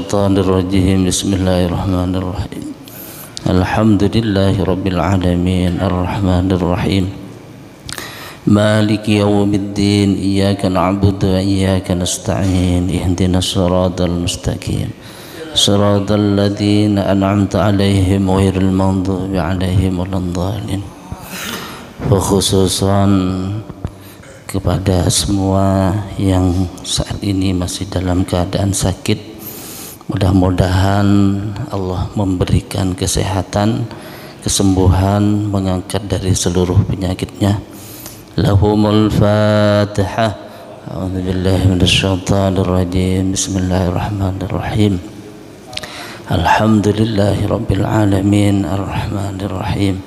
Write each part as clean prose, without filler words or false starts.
Minasyaitonirrajim. Bismillahirrahmanirrahim. Alhamdulillahi rabbil alamin. Arrahmanirrahim. Maliki yawmiddin. Iyyaka na'budu wa iyyaka nasta'in. Ihdinas siratal mustaqim. Siratal ladzina an'amta 'alaihim ghairil maghdubi 'alaihim waladdallin. Khususan kepada semua yang saat ini masih dalam keadaan sakit, mudah-mudahan Allah memberikan kesehatan, kesembuhan, mengangkat dari seluruh penyakitnya. Lahumul Fatihah. A'udzubillahi minasyaitonir rajim. Bismillahirrahmanirrahim. Alhamdulillahirabbil alamin. Arrahmanirrahim.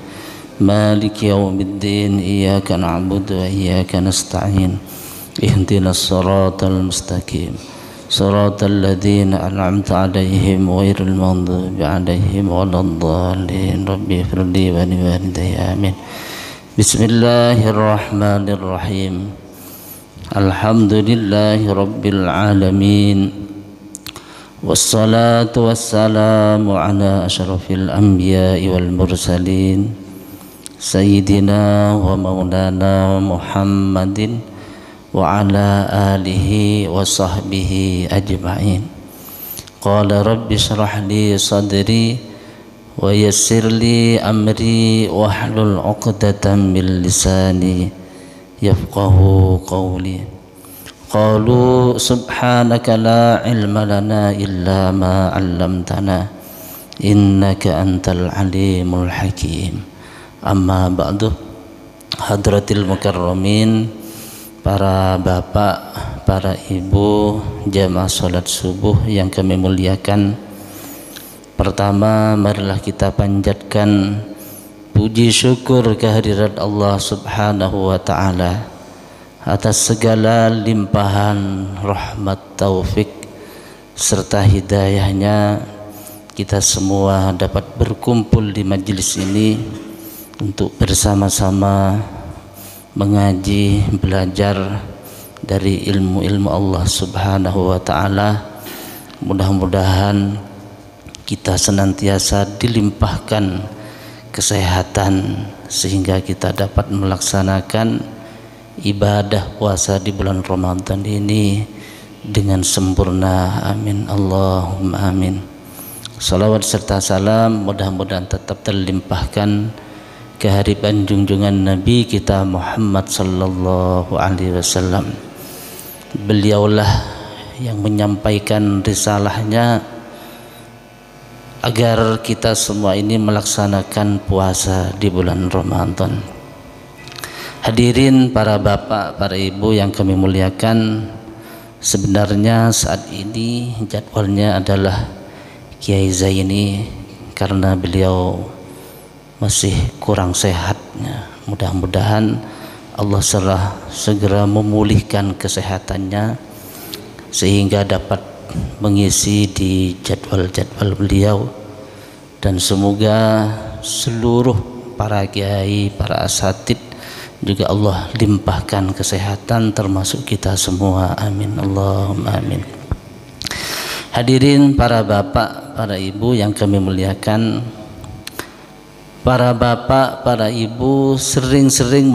Maliki yawmiddin. Iyyaka na'budu wa iyyaka nasta'in. Ihdinas siratal mustaqim. Siratal ladzina an'amta 'alaihim ghairil maghdubi 'alaihim waladdallin. Rabbi ighfirli wa li walidayya. Amin. Bismillahirrahmanirrahim. Alhamdulillahi rabbil alamin. Wassalatu wassalamu ala asyrafil anbiya'i wal mursalin. Sayyidina wa maulana Muhammadin wa ala alihi wa sahbihi ajma'in. Qala rabbi shrah li sadri wa yassir li amri wahlul 'uqdatam min lisani yafqahu qawli. Qalu subhanaka la ilma lana illa ma 'allamtana innaka antal alimul hakim. Amma ba'du. Hadratil mukarramin, para bapak, para ibu, jamaah salat subuh yang kami muliakan. Pertama, marilah kita panjatkan puji syukur kehadirat Allah Subhanahu wa ta'ala atas segala limpahan rahmat, taufik serta hidayahnya. Kita semua dapat berkumpul di majelis ini untuk bersama-sama mengaji, belajar dari ilmu-ilmu Allah Subhanahu wa ta'ala. Mudah-mudahan kita senantiasa dilimpahkan kesehatan sehingga kita dapat melaksanakan ibadah puasa di bulan Ramadan ini dengan sempurna. Amin. Allahumma amin. Salawat serta salam mudah-mudahan tetap terlimpahkan kehadiran junjungan Nabi kita Muhammad sallallahu alaihi wasallam. Beliaulah yang menyampaikan risalahnya agar kita semua ini melaksanakan puasa di bulan Ramadan. Hadirin para bapak, para ibu yang kami muliakan, sebenarnya saat ini jadwalnya adalah Kiai Zaini karena beliau masih kurang sehatnya. Mudah-mudahan Allah segera memulihkan kesehatannya sehingga dapat mengisi di jadwal-jadwal beliau, dan semoga seluruh para kiai, para asatid juga Allah limpahkan kesehatan termasuk kita semua. Amin. Allahumma amin. Hadirin para bapak, para ibu yang kami muliakan, para bapak, para ibu sering-sering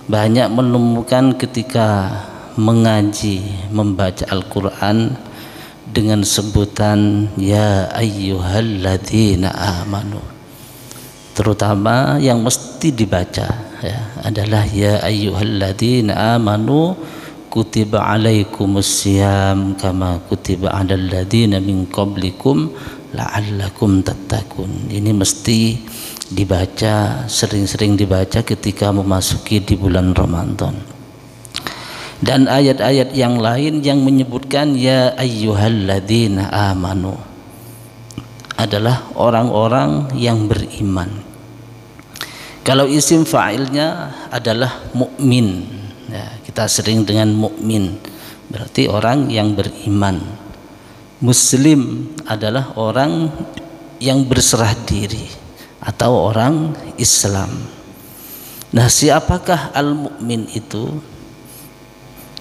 banyak menemukan ketika mengaji, membaca Al-Quran dengan sebutan ya ayyuhalladzina amanu. Terutama yang mesti dibaca ya, adalah ya ayyuhalladzina amanu kutiba alaikumusiyam kama kutiba alal ladzina min qablikum la'allakum tattaqun. Ini mesti dibaca, sering-sering dibaca ketika memasuki di bulan Ramadan. Dan ayat-ayat yang lain yang menyebutkan ya ayyuhalladzina amanu adalah orang-orang yang beriman. Kalau isim fa'ilnya adalah mukmin ya, kita sering dengan mukmin, berarti orang yang beriman. Muslim adalah orang yang berserah diri atau orang Islam. Nah, siapakah al-mukmin itu?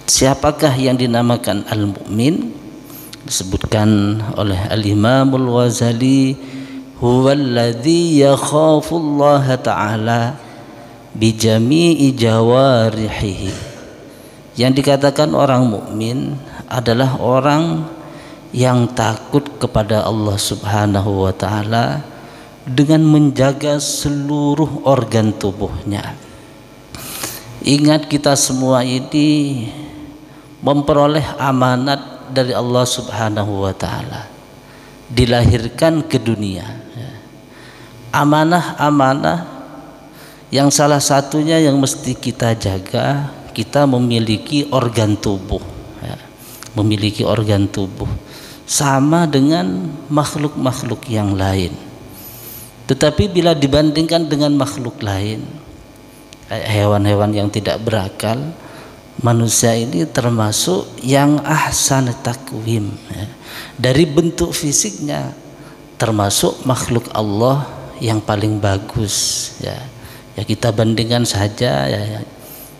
Siapakah yang dinamakan al-mukmin? Disebutkan oleh Al-Imamul Ghazali, huwallazi yakhafullaha ta'ala bijami'i jawarihihi. Yang dikatakan orang mukmin adalah orang yang takut kepada Allah Subhanahu wa ta'ala dengan menjaga seluruh organ tubuhnya. Ingat, kita semua ini memperoleh amanat dari Allah Subhanahu wa ta'ala, dilahirkan ke dunia. Amanah-amanah yang salah satunya yang mesti kita jaga, kita memiliki organ tubuh, memiliki organ tubuh sama dengan makhluk-makhluk yang lain. Tetapi bila dibandingkan dengan makhluk lain, hewan-hewan yang tidak berakal, manusia ini termasuk yang ahsan takwim, dari bentuk fisiknya termasuk makhluk Allah yang paling bagus, ya kita bandingkan saja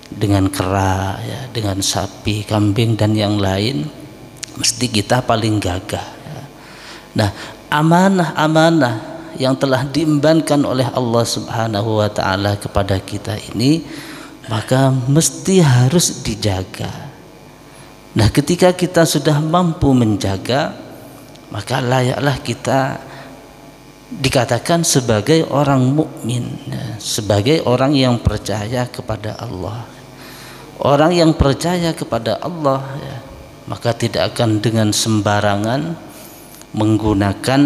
dengan kera, dengan sapi, kambing dan yang lain, mesti kita paling gagah. Nah, amanah-amanah yang telah diembankan oleh Allah Subhanahu wa ta'ala kepada kita ini, maka mesti harus dijaga. Nah, ketika kita sudah mampu menjaga, maka layaklah kita dikatakan sebagai orang mukmin, sebagai orang yang percaya kepada Allah. Orang yang percaya kepada Allah, maka tidak akan dengan sembarangan menggunakan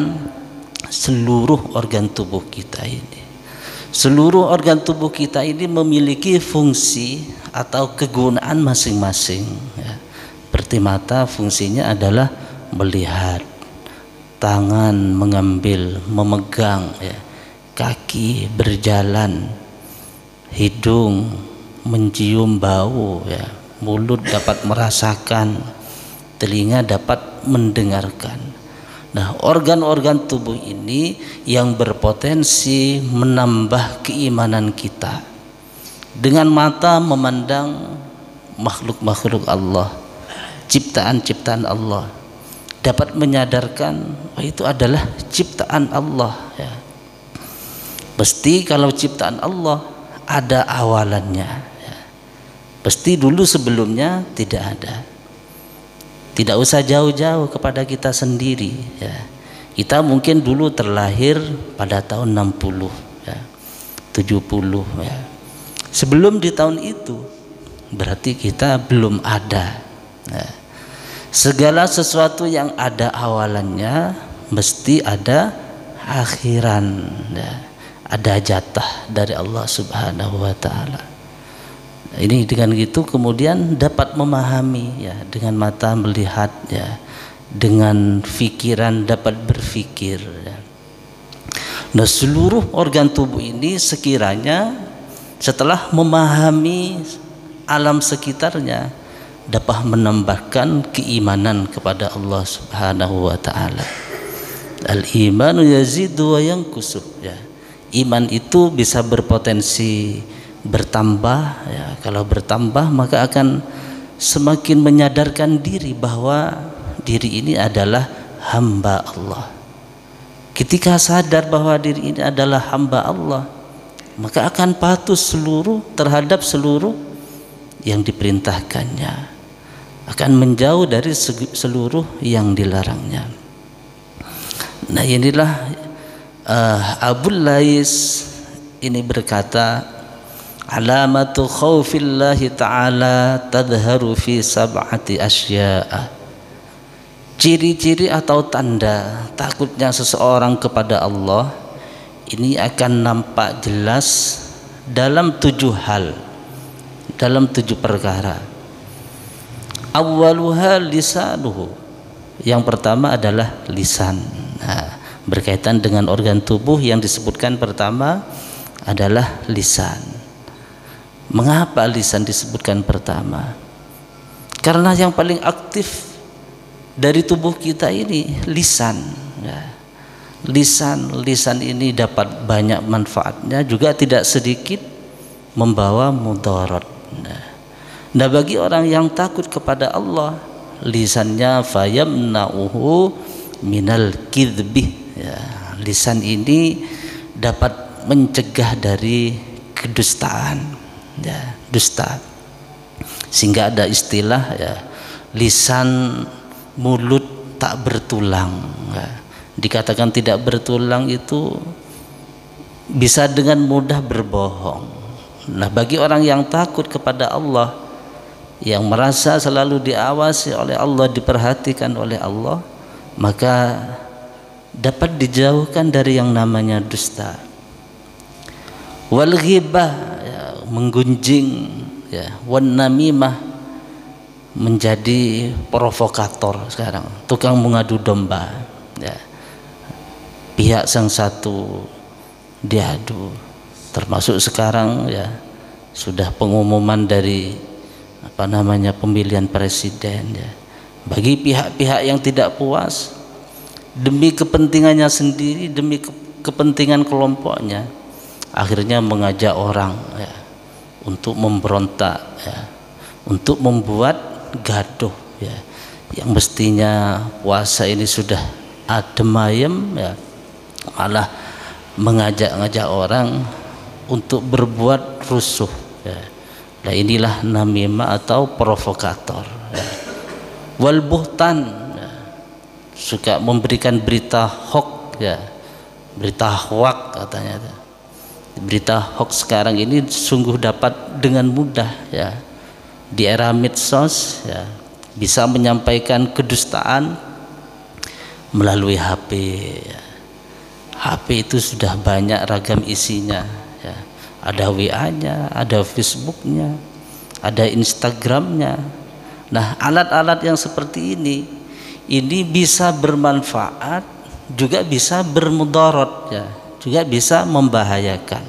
seluruh organ tubuh kita ini. Seluruh organ tubuh kita ini memiliki fungsi atau kegunaan masing-masing. Seperti mata, fungsinya adalah melihat, tangan mengambil, memegang, kaki berjalan, hidung mencium bau, mulut dapat merasakan, telinga dapat mendengarkan. Nah, organ-organ tubuh ini yang berpotensi menambah keimanan kita. Dengan mata memandang makhluk-makhluk Allah, ciptaan-ciptaan Allah, dapat menyadarkan itu adalah ciptaan Allah. Mesti kalau ciptaan Allah ada awalannya. Pasti dulu sebelumnya tidak ada. Tidak usah jauh-jauh kepada kita sendiri, Kita mungkin dulu terlahir pada tahun 60, 70, Sebelum di tahun itu berarti kita belum ada. Segala sesuatu yang ada awalannya mesti ada akhiran, ada jatah dari Allah Subhanahu wa ta'ala. Ini dengan gitu kemudian dapat memahami, dengan mata melihat, dengan pikiran dapat berpikir. Nah, seluruh organ tubuh ini sekiranya setelah memahami alam sekitarnya dapat menambahkan keimanan kepada Allah Subhanahu wa ta'ala. Al-imanu yazidu wa yanqusu. Iman itu bisa berpotensi bertambah, kalau bertambah maka akan semakin menyadarkan diri bahwa diri ini adalah hamba Allah. Ketika sadar bahwa diri ini adalah hamba Allah, maka akan patuh terhadap seluruh yang diperintahkannya, akan menjauh dari seluruh yang dilarangnya. Nah, inilah Abul Lais ini berkata, alamatu khaufillahi ta'ala tadharu fi sab'ati asya'a. Ciri-ciri atau tanda takutnya seseorang kepada Allah ini akan nampak jelas dalam 7 hal, dalam 7 perkara. Awwaluha lisanuhu. Yang pertama adalah lisan. Nah, berkaitan dengan organ tubuh yang disebutkan pertama adalah lisan. Mengapa lisan disebutkan pertama? Karena yang paling aktif dari tubuh kita ini lisan. Lisan ini dapat banyak manfaatnya, juga tidak sedikit membawa mudarat. Nah, bagi orang yang takut kepada Allah, lisannya fayamna'uhu minal kidbi, ya, lisan ini dapat mencegah dari kedustaan, ya, dusta. Sehingga ada istilah, ya, lisan mulut tak bertulang, ya. Dikatakan tidak bertulang itu bisa dengan mudah berbohong. Nah, bagi orang yang takut kepada Allah, yang merasa selalu diawasi oleh Allah, diperhatikan oleh Allah, maka dapat dijauhkan dari yang namanya dusta. Wal ghibah, ya, menggunjing, ya, wan namimah, menjadi provokator sekarang, tukang mengadu domba, ya. Pihak sang satu diadu, termasuk sekarang, ya, sudah pengumuman dari pemilihan presiden, ya. Bagi pihak-pihak yang tidak puas, demi kepentingannya sendiri, demi kepentingan kelompoknya, akhirnya mengajak orang, ya, untuk memberontak, ya, untuk membuat gaduh, ya. Yang mestinya puasa ini sudah adem ayem, ya, malah mengajak-ngajak orang untuk berbuat rusuh, ya. Nah, inilah namimah atau provokator, ya. Wal buhtan, ya, suka memberikan berita hoax, ya, berita hoax katanya. Berita hoax sekarang ini sungguh dapat dengan mudah, ya, di era medsos, ya, bisa menyampaikan kedustaan melalui HP, ya. HP itu sudah banyak ragam isinya, ya. Ada WA-nya, ada Facebook-nya, ada Instagram-nya. Nah, alat-alat yang seperti ini bisa bermanfaat, juga bisa bermudarat, ya, juga bisa membahayakan.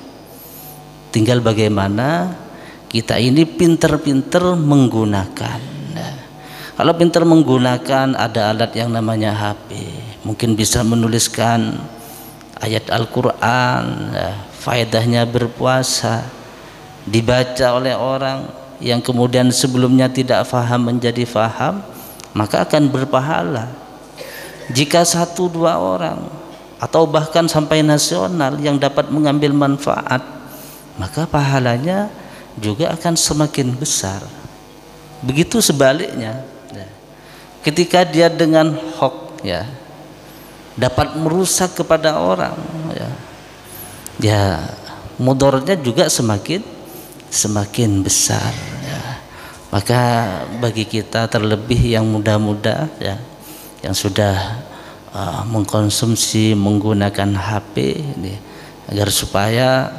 Tinggal bagaimana kita ini pinter-pinter menggunakan. Nah, kalau pinter menggunakan, ada alat yang namanya HP, mungkin bisa menuliskan ayat Al-Quran, ya, faedahnya berpuasa, dibaca oleh orang yang kemudian sebelumnya tidak faham menjadi faham, maka akan berpahala. Jika 1-2 orang atau bahkan sampai nasional yang dapat mengambil manfaat, maka pahalanya juga akan semakin besar. Begitu sebaliknya, ya, ketika dia dengan hoax, ya, dapat merusak kepada orang, ya, ya, mudaratnya juga semakin besar, ya. Maka bagi kita, terlebih yang muda-muda, ya, yang sudah mengkonsumsi menggunakan HP ini, agar supaya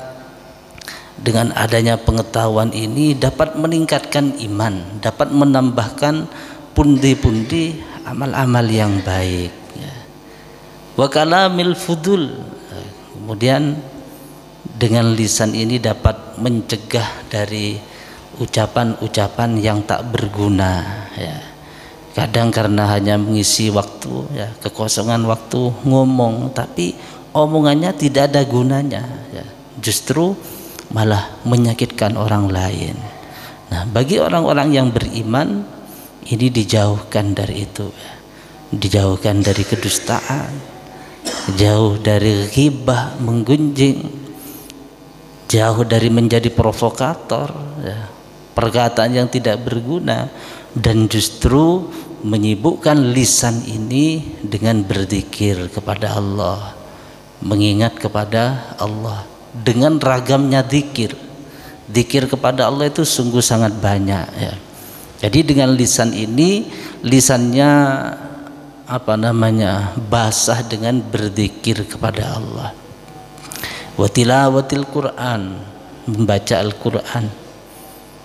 dengan adanya pengetahuan ini dapat meningkatkan iman, dapat menambahkan pundi-pundi amal-amal yang baik, ya. Wa kalamil fudul, kemudian dengan lisan ini dapat mencegah dari ucapan-ucapan yang tak berguna, ya. Kadang karena hanya mengisi waktu, ya, kekosongan waktu ngomong, tapi omongannya tidak ada gunanya, ya, justru malah menyakitkan orang lain. Nah, bagi orang-orang yang beriman, ini dijauhkan dari itu, ya. Dijauhkan dari kedustaan, jauh dari ghibah, menggunjing, jauh dari menjadi provokator, ya, perkataan yang tidak berguna, dan justru menyibukkan lisan ini dengan berzikir kepada Allah, mengingat kepada Allah dengan ragamnya zikir. Zikir kepada Allah itu sungguh sangat banyak, ya. Jadi dengan lisan ini, lisannya basah dengan berzikir kepada Allah. Wa tilawatil Quran, membaca Al-Quran.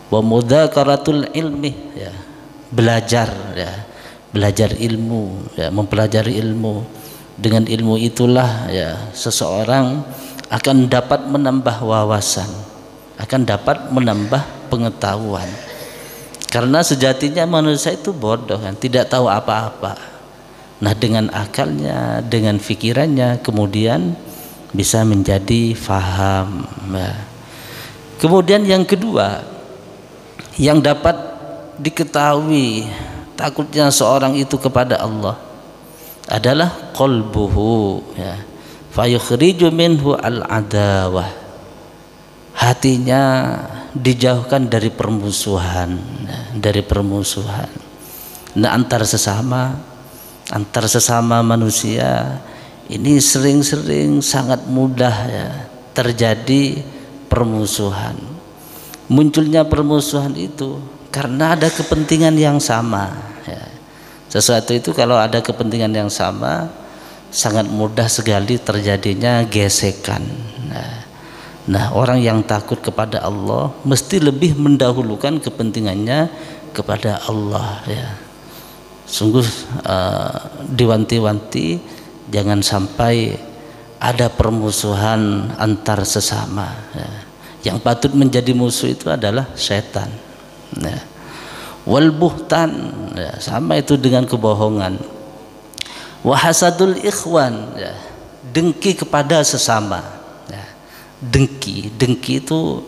Wa mudzakaratul ilmi, ya, belajar, ya, belajar ilmu, ya, mempelajari ilmu. Dengan ilmu itulah, ya, seseorang akan dapat menambah wawasan, akan dapat menambah pengetahuan. Karena sejatinya manusia itu bodoh, kan, tidak tahu apa-apa. Nah, dengan akalnya, dengan pikirannya, kemudian bisa menjadi faham, ya. Kemudian yang kedua, yang dapat diketahui takutnya seorang itu kepada Allah adalah qalbuhu, ya, fayukhriju minhu al-adawah, hatinya dijauhkan dari permusuhan, dari permusuhan. Nah, antar sesama manusia ini sering-sering sangat mudah, ya, terjadi permusuhan. Munculnya permusuhan itu karena ada kepentingan yang sama, ya. Sesuatu itu kalau ada kepentingan yang sama sangat mudah sekali terjadinya gesekan. Nah, orang yang takut kepada Allah mesti lebih mendahulukan kepentingannya kepada Allah, ya. Sungguh diwanti-wanti jangan sampai ada permusuhan antar sesama, ya. Yang patut menjadi musuh itu adalah setan, ya. Wal buhtan, ya, sama itu dengan kebohongan. Wa hasadul ikhwan, ya, dengki kepada sesama, ya. Dengki itu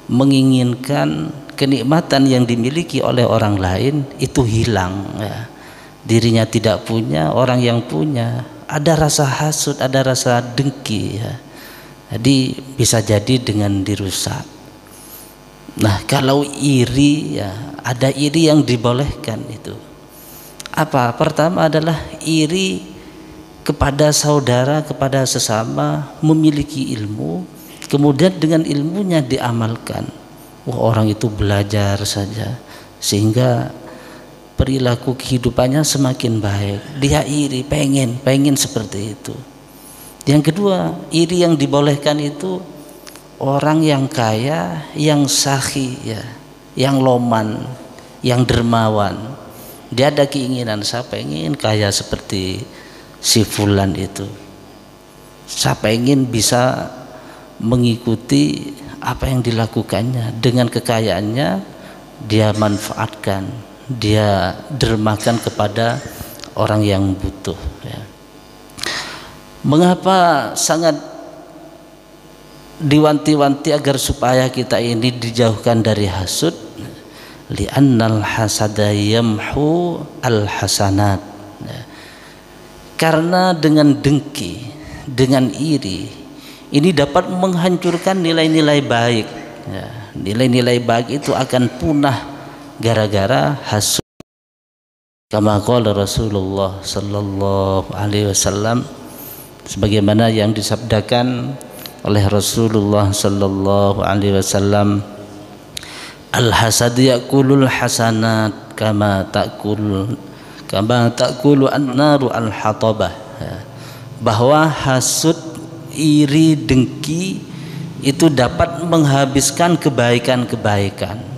menginginkan kenikmatan yang dimiliki oleh orang lain itu hilang, ya. Dirinya tidak punya, orang yang punya, ada rasa hasud, ada rasa dengki, ya. Jadi bisa jadi dengan dirusak. Nah, kalau iri, ya, ada iri yang dibolehkan itu. Apa? Pertama adalah iri kepada saudara, kepada sesama memiliki ilmu, kemudian dengan ilmunya diamalkan. Wah, orang itu belajar saja sehingga perilaku kehidupannya semakin baik. Dia iri, pengen seperti itu. Yang kedua, iri yang dibolehkan itu orang yang kaya, yang sakhi, ya, yang loman, yang dermawan. Dia ada keinginan, saya pengen kaya seperti si fulan itu. Saya pengen bisa mengikuti apa yang dilakukannya. Dengan kekayaannya dia manfaatkan, dia dermakan kepada orang yang butuh, ya. Mengapa sangat diwanti-wanti agar supaya kita ini dijauhkan dari hasud? Li'annal hasada yamhu al hasanat, ya. Karena dengan dengki, dengan iri ini dapat menghancurkan nilai-nilai baik, ya. Nilai-nilai baik itu akan punah gara-gara hasud. Kama qala Rasulullah sallallahu alaihi wasallam, sebagaimana yang disabdakan oleh Rasulullah sallallahu alaihi wasallam, al-hasad yaqulul hasanat kama ta'kulu an-naru al-hatabah, ya. Bahwa hasud, iri, dengki itu dapat menghabiskan kebaikan-kebaikan.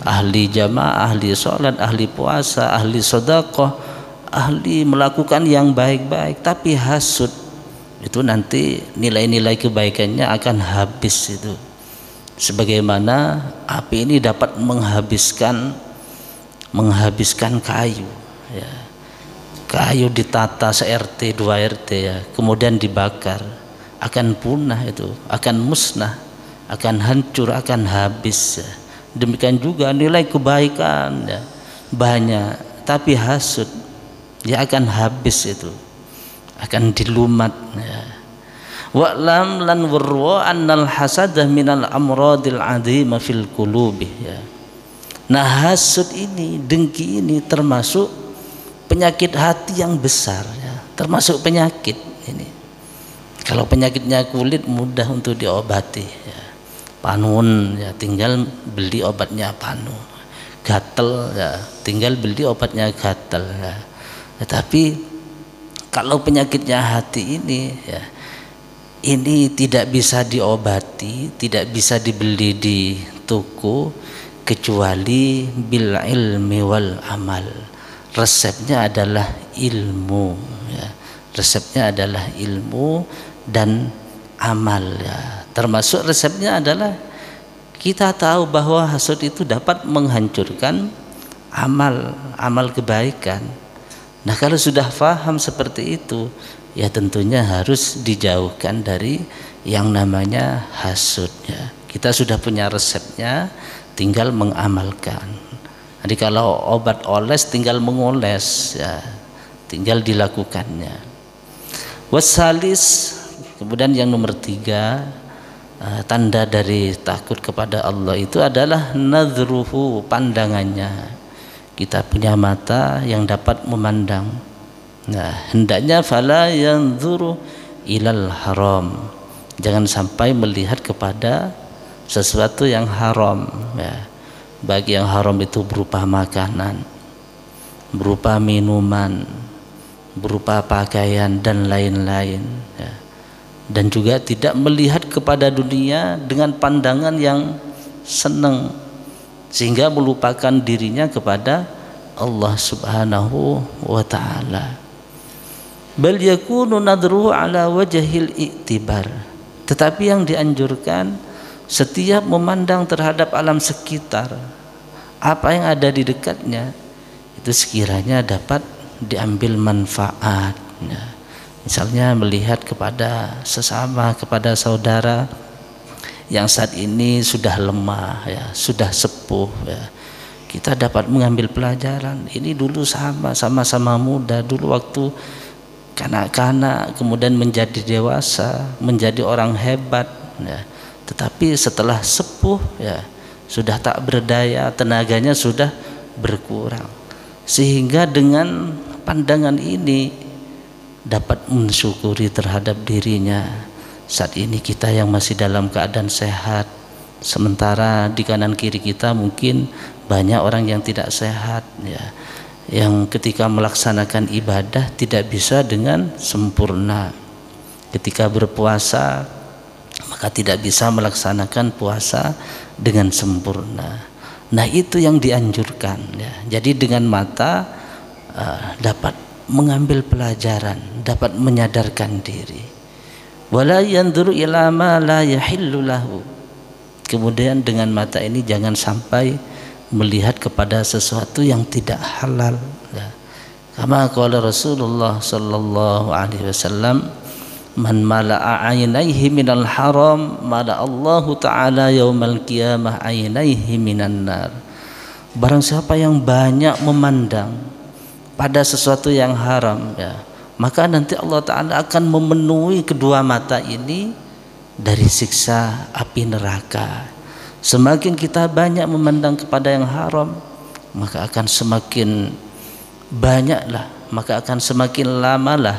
Ahli jamaah, ahli sholat, ahli puasa, ahli sedekah, ahli melakukan yang baik-baik, tapi hasud itu nanti nilai-nilai kebaikannya akan habis itu. Sebagaimana api ini dapat menghabiskan kayu, ya. Kayu ditata se-RT 2 RT, ya, kemudian dibakar, akan punah itu, akan musnah, akan hancur, akan habis, ya. Demikian juga nilai kebaikan, ya, banyak, tapi hasud dia akan habis itu, akan dilumat, ya. Wa'lam lan warwa annal hasadah minal amradil adhima fil qulubi, ya. Nah, hasud ini, dengki ini termasuk penyakit hati yang besar, ya. Termasuk penyakit ini. Kalau penyakitnya kulit mudah untuk diobati, ya. Panun, ya, tinggal beli obatnya panu. Gatel, ya, tinggal beli obatnya gatel, ya. Tetapi kalau penyakitnya hati ini, ya, ini tidak bisa diobati, tidak bisa dibeli di toko kecuali bil ilmi wal amal. Resepnya adalah ilmu, ya. Resepnya adalah ilmu dan amal, ya. Termasuk resepnya adalah kita tahu bahwa hasud itu dapat menghancurkan amal kebaikan. Nah, kalau sudah paham seperti itu, ya tentunya harus dijauhkan dari yang namanya hasud, ya. Kita sudah punya resepnya, tinggal mengamalkan. Jadi kalau obat oles tinggal mengoles ya, tinggal dilakukannya. Wasalis, kemudian yang nomor 3, tanda dari takut kepada Allah itu adalah nadhruhu, pandangannya. Kita punya mata yang dapat memandang. Nah, hendaknya fala yanzuru ilal haram, jangan sampai melihat kepada sesuatu yang haram ya. Bagi yang haram itu berupa makanan, berupa minuman, berupa pakaian dan lain-lain ya. Dan juga tidak melihat kepada dunia dengan pandangan yang senang sehingga melupakan dirinya kepada Allah Subhanahu wa ta'ala. Bal yakunu nadruhu ala wajhil i'tibar, tetapi yang dianjurkan setiap memandang terhadap alam sekitar, apa yang ada di dekatnya, itu sekiranya dapat diambil manfaat ya. Misalnya melihat kepada sesama, kepada saudara yang saat ini sudah lemah ya, sudah sepuh ya, kita dapat mengambil pelajaran. Ini dulu sama-sama muda, dulu waktu kanak-kanak, kemudian menjadi dewasa, menjadi orang hebat ya. Tetapi setelah sepuh ya, sudah tak berdaya, tenaganya sudah berkurang. Sehingga dengan pandangan ini dapat mensyukuri terhadap dirinya. Saat ini kita yang masih dalam keadaan sehat, sementara di kanan kiri kita mungkin banyak orang yang tidak sehat ya, yang ketika melaksanakan ibadah tidak bisa dengan sempurna. Ketika berpuasa maka tidak bisa melaksanakan puasa dengan sempurna. Nah, itu yang dianjurkan ya. Jadi dengan mata dapat mengambil pelajaran, dapat menyadarkan diri. Wala yanzuru ila ma la yahillu lahu. Kemudian dengan mata ini jangan sampai melihat kepada sesuatu yang tidak halal ya. Kama qala Rasulullah sallallahu alaihi wasallam, man mala'a aynaihi minal haram mala Allahu ta'ala yaumal qiyamah aynaihi minan nar. Barang siapa yang banyak memandang pada sesuatu yang haram ya, maka nanti Allah Ta'ala akan memenuhi kedua mata ini dari siksa api neraka. Semakin kita banyak memandang kepada yang haram, maka akan semakin banyaklah, maka akan semakin lamalah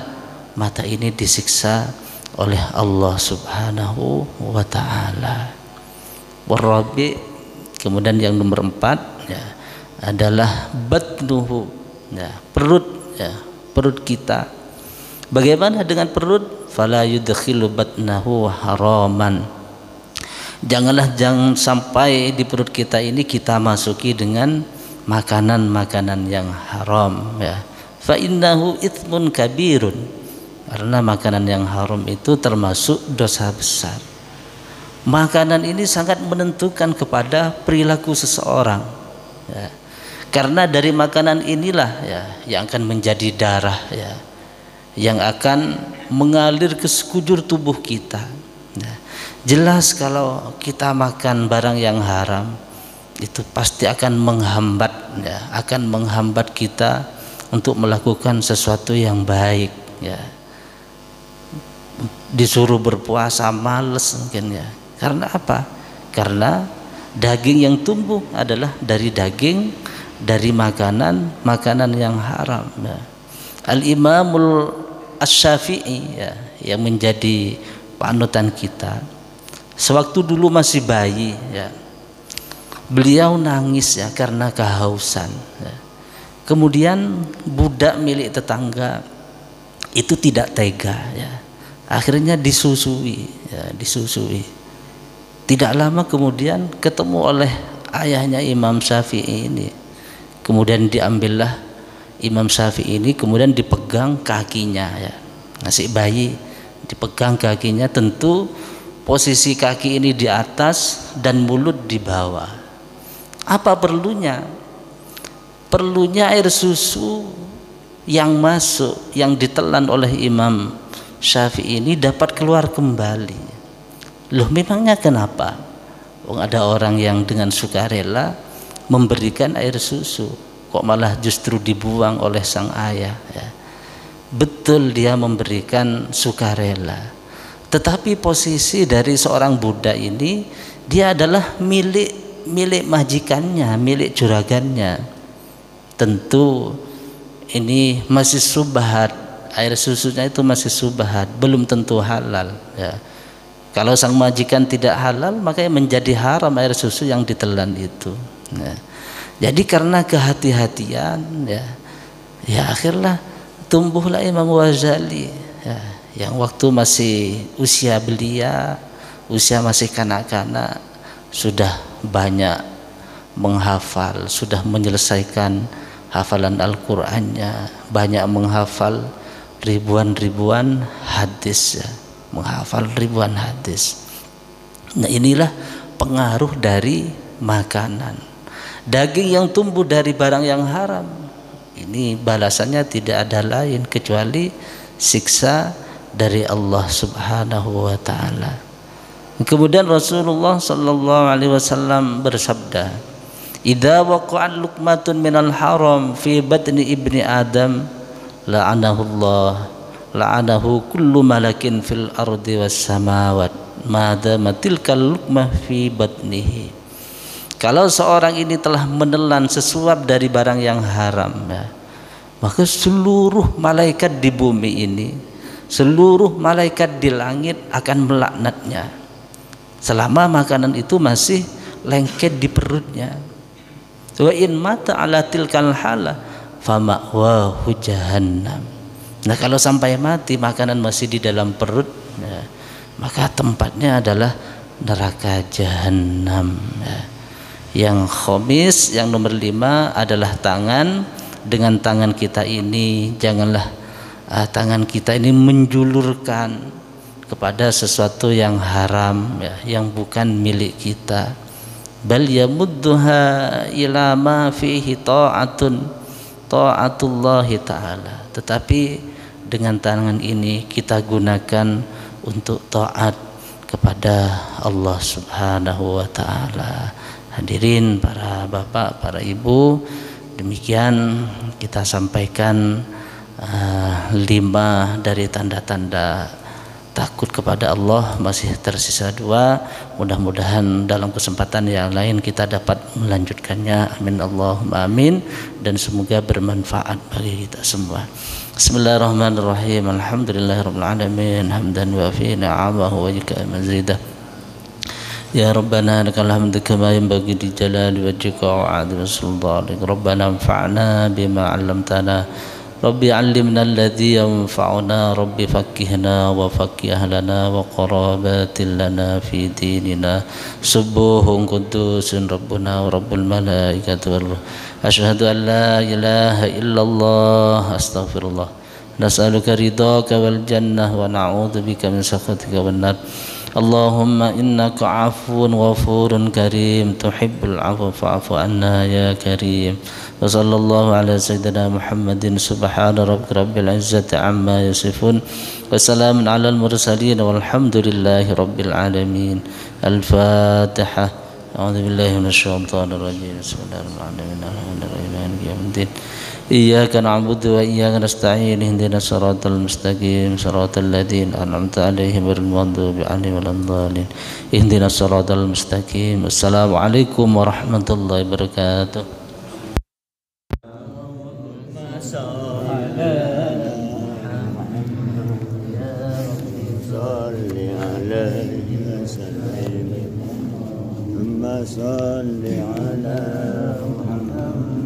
mata ini disiksa oleh Allah Subhanahu wa ta'ala. Warabi, kemudian yang nomor 4 ya, adalah batnuhu ya, perut ya, perut kita. Bagaimana dengan perut? Fala yudkhilu batnahu haraman. Jangan sampai di perut kita ini kita masuki dengan makanan-makanan yang haram ya. Fa innahu itsmun kabirun. Karena makanan yang haram itu termasuk dosa besar. Makanan ini sangat menentukan kepada perilaku seseorang ya. Karena dari makanan inilah ya yang akan menjadi darah ya, yang akan mengalir ke sekujur tubuh kita ya. Jelas kalau kita makan barang yang haram itu pasti akan menghambat ya, akan menghambat kita untuk melakukan sesuatu yang baik ya. Disuruh berpuasa males mungkin ya. Karena apa? Karena daging yang tumbuh adalah dari daging, dari makanan yang haram ya. Al-Imamul Asy-Syafi'i ya, yang menjadi panutan kita, sewaktu dulu masih bayi ya, beliau nangis ya karena kehausan ya. Kemudian budak milik tetangga itu tidak tega ya, akhirnya disusui ya, disusui. Tidak lama kemudian ketemu oleh ayahnya Imam Syafi'i ini. Kemudian diambillah Imam Syafi'i ini, kemudian dipegang kakinya ya, masih bayi, dipegang kakinya. Tentu posisi kaki ini di atas dan mulut di bawah. Apa perlunya? Perlunya air susu yang masuk, yang ditelan oleh Imam Syafi'i ini dapat keluar kembali. Loh, memangnya kenapa? Ada orang yang dengan sukarela memberikan air susu, kok malah justru dibuang oleh sang ayah ya. Betul dia memberikan sukarela, tetapi posisi dari seorang budak ini dia adalah milik majikannya, milik juragannya. Tentu ini masih subhat, air susunya itu masih subhat, belum tentu halal ya. Kalau sang majikan tidak halal, maka menjadi haram air susu yang ditelan itu ya. Jadi karena kehati-hatian ya akhirnya tumbuhlah Imam Ghazali ya, yang waktu masih usia belia, usia masih kanak-kanak, sudah banyak menghafal, sudah menyelesaikan hafalan Al-Qur'annya, banyak menghafal ribuan hadis ya, menghafal ribuan hadis. Nah, inilah pengaruh dari makanan. Daging yang tumbuh dari barang yang haram, ini balasannya tidak ada lain kecuali siksa dari Allah Subhanahu wa taala. Kemudian Rasulullah sallallahu alaihi wasallam bersabda, "Idza waqa'at luqmatun minal haram fi batni ibni Adam, la'anahu kullu malakin fil ardi was samawat ma dama tilkal luqmah fi batnihi." Kalau seorang ini telah menelan sesuap dari barang yang haram ya, maka seluruh malaikat di bumi ini, seluruh malaikat di langit akan melaknatnya selama makanan itu masih lengket di perutnya. Wa in mata ala tilkal hala fama'wahu jahannam. Nah, kalau sampai mati makanan masih di dalam perut ya, maka tempatnya adalah neraka jahanam ya. Yang khamis, yang nomor 5 adalah tangan. Dengan tangan kita ini janganlah tangan kita ini menjulurkan kepada sesuatu yang haram ya, yang bukan milik kita. Bal yamudduha ila ma fihi ta'atullahi ta'ala. Tetapi dengan tangan ini kita gunakan untuk taat kepada Allah Subhanahu wa taala. Hadirin para bapak, para ibu, demikian kita sampaikan 5 dari tanda-tanda takut kepada Allah. Masih tersisa 2. Mudah-mudahan dalam kesempatan yang lain kita dapat melanjutkannya. Amin Allahumma amin. Dan semoga bermanfaat bagi kita semua. Bismillahirrahmanirrahim. Alhamdulillahirabbil alamin. Hamdan wa fi ni'amahu wa jika mazidah. Ya Rabbana lakal hamdu kama yanbaghi li jalali wajhika wa 'azimi sultanik. Rabbana anfa'na bima 'allamtana. Rabbi 'allimna alladhi yanfa'una. Rabbi faqqihna wa faqqih ahlana wa qarabatil lana fi dinina. Subuhun qudusun Rabbuna wa Rabbul malaikati wal ruh. Asyhadu an la ilaha illallah. Astaghfirullah. Nas'aluka ridhaka wal jannah wa na'udzubika min sakhatika wan nar. Allahumma innaka afuun ghafurun karim tuhibbul afwa fa'fu anna ya karim. Wa sallallahu ala sayyidina Muhammadin subhana rabbika rabbil izzati amma yasifun wa salamun alal mursalin walhamdulillahi rabbil alamin. Al-Fatihah. A'udzu billahi minasyaitonir rajim. Bismillahirrahmanirrahim. Maliki yaumiddin. Iyyaka na'budu wa iyyaka nasta'in. Ihdinas siratal mustaqim, siratal ladzina an'amta 'alaihim ghairil maghdubi 'alaihim waladdallin. Ihdinas siratal mustaqim. Assalamualaikum warahmatullahi wabarakatuh. صل على محمد